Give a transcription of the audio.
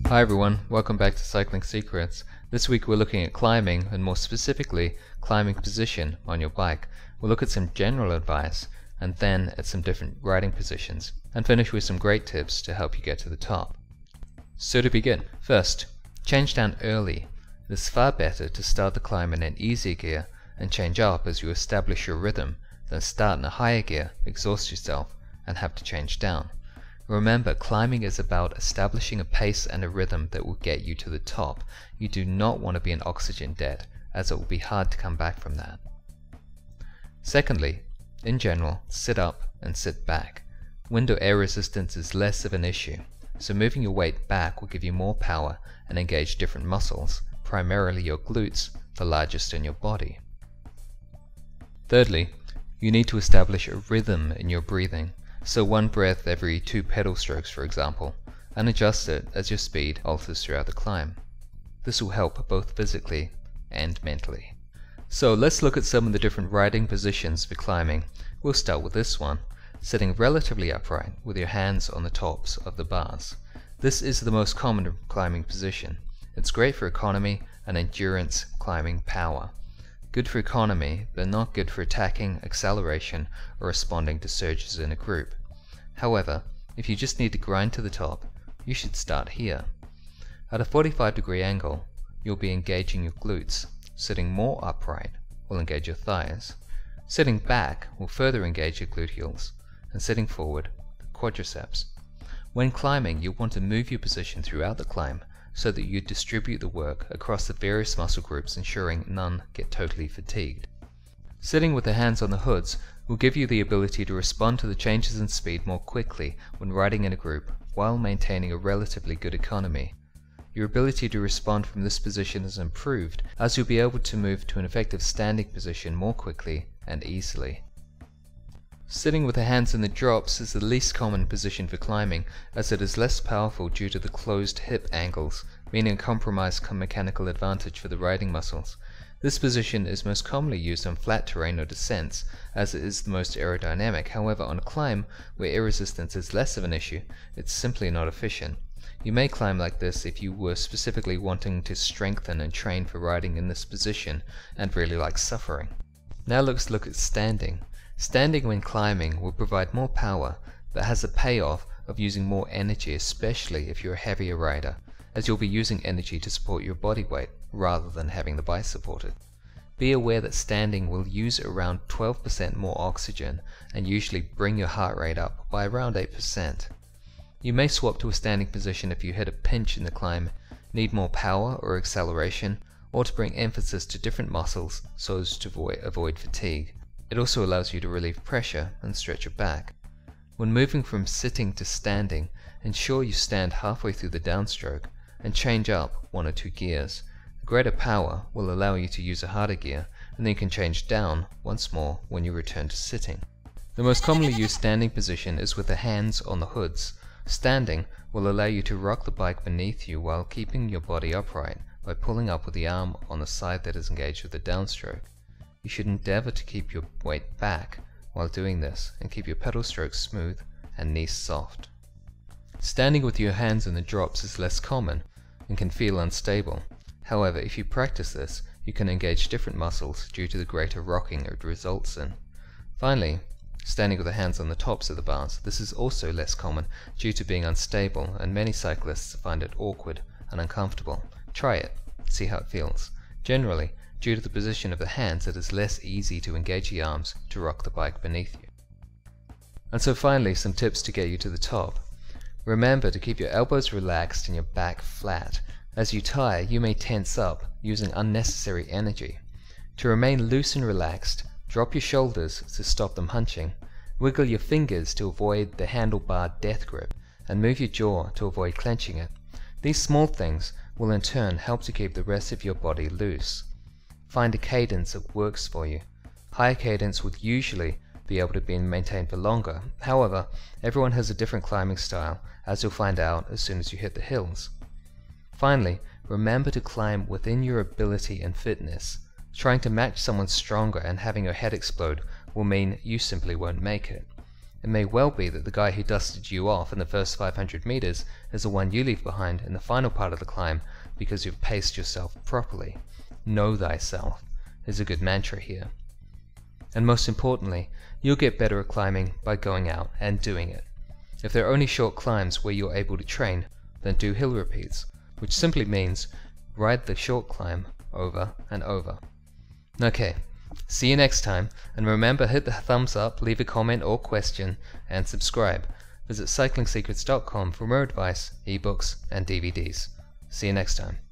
Hi everyone, welcome back to Cycling Secrets. This week we're looking at climbing, and more specifically, climbing position on your bike. We'll look at some general advice, and then at some different riding positions, and finish with some great tips to help you get to the top. So to begin, first, change down early. It is far better to start the climb in an easier gear and change up as you establish your rhythm than start in a higher gear, exhaust yourself, and have to change down. Remember, climbing is about establishing a pace and a rhythm that will get you to the top. You do not want to be in oxygen debt, as it will be hard to come back from that. Secondly, in general, sit up and sit back. Wind or air resistance is less of an issue, so moving your weight back will give you more power and engage different muscles, primarily your glutes, the largest in your body. Thirdly, you need to establish a rhythm in your breathing. So one breath every 2 pedal strokes, for example, and adjust it as your speed alters throughout the climb. This will help both physically and mentally. So let's look at some of the different riding positions for climbing. We'll start with this one, sitting relatively upright with your hands on the tops of the bars. This is the most common climbing position. It's great for economy and endurance climbing power. Good for economy, but not good for attacking, acceleration, or responding to surges in a group. However, if you just need to grind to the top, you should start here. At a 45-degree angle, you'll be engaging your glutes. Sitting more upright will engage your thighs. Sitting back will further engage your gluteals, and sitting forward, the quadriceps. When climbing, you'll want to move your position throughout the climb so that you distribute the work across the various muscle groups, ensuring none get totally fatigued. Sitting with the hands on the hoods will give you the ability to respond to the changes in speed more quickly when riding in a group, while maintaining a relatively good economy. Your ability to respond from this position is improved, as you'll be able to move to an effective standing position more quickly and easily. Sitting with the hands in the drops is the least common position for climbing, as it is less powerful due to the closed hip angles, meaning a compromised mechanical advantage for the riding muscles. This position is most commonly used on flat terrain or descents, as it is the most aerodynamic. However, on a climb where air resistance is less of an issue, it's simply not efficient. You may climb like this if you were specifically wanting to strengthen and train for riding in this position and really like suffering. Now let's look at standing. Standing when climbing will provide more power, but has a payoff of using more energy, especially if you're a heavier rider, as you'll be using energy to support your body weight rather than having the bike support it. Be aware that standing will use around 12% more oxygen and usually bring your heart rate up by around 8%. You may swap to a standing position if you hit a pinch in the climb, need more power or acceleration, or to bring emphasis to different muscles so as to avoid fatigue. It also allows you to relieve pressure and stretch your back. When moving from sitting to standing, ensure you stand halfway through the downstroke and change up 1 or 2 gears. The greater power will allow you to use a harder gear, and then you can change down once more when you return to sitting. The most commonly used standing position is with the hands on the hoods. Standing will allow you to rock the bike beneath you while keeping your body upright by pulling up with the arm on the side that is engaged with the downstroke. You should endeavor to keep your weight back while doing this and keep your pedal strokes smooth and knees soft. Standing with your hands in the drops is less common and can feel unstable. However, if you practice this, you can engage different muscles due to the greater rocking it results in. Finally, standing with the hands on the tops of the bars. This is also less common due to being unstable, and many cyclists find it awkward and uncomfortable. Try it, see how it feels. Generally, due to the position of the hands, it is less easy to engage the arms to rock the bike beneath you. And so finally, some tips to get you to the top. Remember to keep your elbows relaxed and your back flat. As you tire, you may tense up, using unnecessary energy. To remain loose and relaxed, drop your shoulders to stop them hunching. Wiggle your fingers to avoid the handlebar death grip, and move your jaw to avoid clenching it. These small things will in turn help to keep the rest of your body loose. Find a cadence that works for you. Higher cadence would usually be able to be maintained for longer. However, everyone has a different climbing style, as you'll find out as soon as you hit the hills. Finally, remember to climb within your ability and fitness. Trying to match someone stronger and having your head explode will mean you simply won't make it. It may well be that the guy who dusted you off in the first 500 meters is the one you leave behind in the final part of the climb because you've paced yourself properly. Know thyself is a good mantra here. And most importantly, you'll get better at climbing by going out and doing it. If there are only short climbs where you're able to train, then do hill repeats, which simply means ride the short climb over and over. Okay, see you next time, and remember, hit the thumbs up, leave a comment or question, and subscribe. Visit cyclingsecrets.com for more advice, ebooks, and DVDs. See you next time.